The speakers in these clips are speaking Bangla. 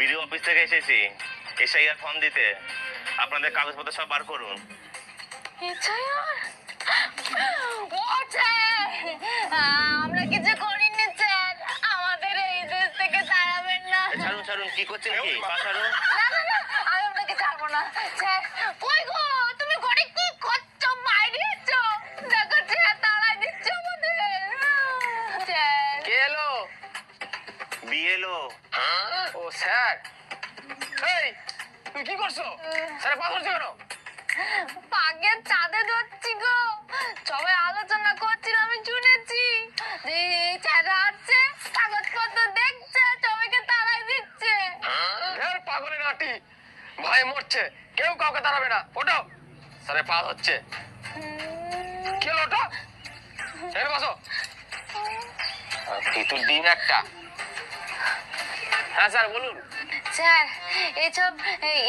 বিডিও অফিস থেকে এসেছি এসআইআর ফর্ম দিতে। আপনাদের কাগজপত্র সব বার করুন। আমরা কিছু করিনি স্যার, আমাদের এই দেশ থেকে তাড়াবেন না। ছাড়ুন ছাড়ুন, কি করছেন কি? ছাড়ুন। না না না, আমি আপনাকে ছাড়বো না স্যার। কই গো, তুমি ঘরে কি করছো? বাইরে এসো, দেখো স্যার তাড়াই দিচ্ছে আমাদের। স্যার কে এলো? বিএলও। ও স্যার। এই তুই কি করছো? স্যার পা ধরছে কেন? পাগের চাঁদে ধরছি গো, সবাই আলোচনা করছিল, আমি শুনেছি যে স্যাররা আসছে, কাগজপত্র দেখছে, সবাইকে তাড়াই দিচ্ছে। ঢের পাগলের নাটি, ভাই মরছে, কেউ কাউকে দাঁড়াবে না। ওটো, স্যারের পা হচ্ছে। কি হলো ওটো? এর বসো। তুই ডিম একটা। হ্যাঁ স্যার বলুন। স্যার এইসব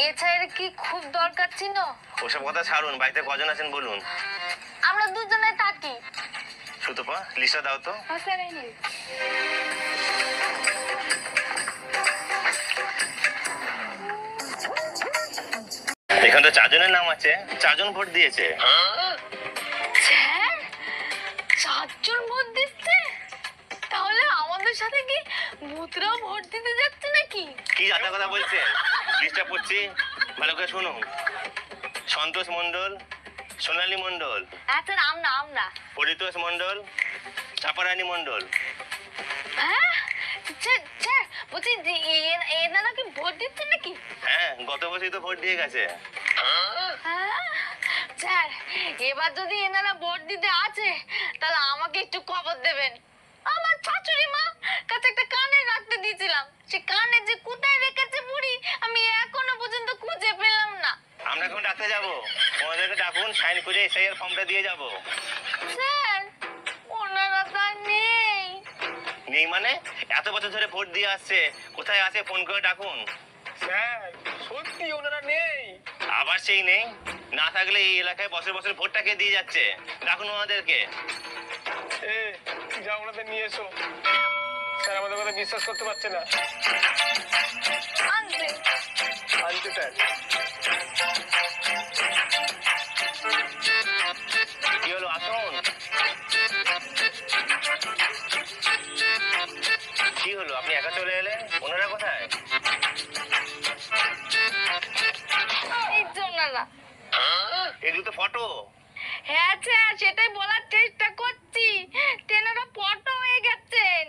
এছাড়া কি খুব দরকার ছিল? ওসব কথা ছাড়ুন, বাড়িতে কজন আছেন বলুন। আমরা দুজনে থাকি। সুতপা, লিস্টটা দাও তো। স্যার এই নিন। এখানে তো 4 জনের নাম আছে, 4 জন ভোট দিয়েছে। স্যার 4 জন ভোট দিচ্ছে? তাহলে আমাদের সাথে কি ভূতরাও ভোট দিতে যাচ্ছে নাকি? কি যাতা কথা বলছেন? লিস্টটা পড়ছি, ভালো করে শুনুন। সন্তোষ মণ্ডল, সোনালী মণ্ডল, স্যার আমরা পরিতোষ মণ্ডল, চাপারানী মণ্ডল। হ্যাঁ স্যার স্যার বলছি যে এনারা কি ভোট দিচ্ছে নাকি? হ্যাঁ, গত বছরই তো ভোট দিয়ে গেছে। হ্যাঁ স্যার, এবার যদি এনারা ভোট দিতে আছে তাহলে আমাকে একটু খবর দেবেন। আমার শাশুড়ি মা কাছে একটা কানে রাখতে দিয়েছিলাম, সে কানে যে কোথায় রেখেছে বুড়ি আমি এখনো পর্যন্ত খুঁজে পেলাম না। আমরা এখন ডাকতে যাবো, ওনাদেরকে ডাকুন, সাইন করে এসআইআর ফর্মটা দিয়ে যাবো। স্যার ওনারা তো আর নেই। নেই মানে? এত বছর ধরে ভোট দিয়ে আসছে, কোথায় আছে ফোন করে ডাকুন। স্যার সত্যি ওনারা নেই। আবার সেই নেই? না থাকলে এই এলাকায় বছর বছর ভোটটাকে দিয়ে যাচ্ছে, ডাকুন ওনাদেরকে। এ যা ওনাদের নিয়ে এসো। স্যার আমাদের কথা বিশ্বাস করতে পারছে না। আনতে আনতে স্যার। কি হলো, আসুন। কি হলো, আপনি একা চলে এলেন? ওনারা কোথায়? এই তো ওনারা। এগুলো তো ফটো। হ্যাঁ স্যার, সেটাই বলার চেষ্টা করছি, তেনারা ফটো হয়ে গেছেন।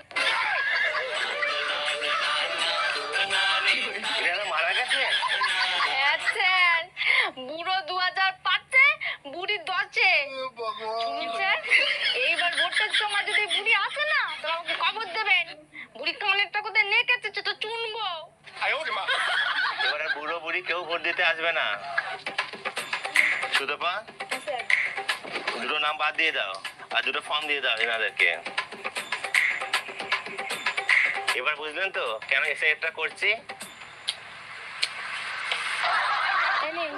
এনারা মারা গেছেন? হ্যাঁ স্যার, বুড়ো 2005-এ, বুড়ি 10-এ। শুনুন স্যার, এইবার ভোটের সময় যদি বুড়ি আসে না তাহলে আমাকে খবর দেবেন। বুড়ি কানেরটা কোথায় নেকেছে সেটা চুনবো। এবার আর বুড়ো বুড়ি কেউ ভোট দিতে আসবে না। সুতপা, দুটো নাম বাদ দিয়ে দাও আর দুটো ফর্ম দিয়ে দাও এনাদেরকে। এবার বুঝলেন তো কেন এসে এটা করছি? এই নিন।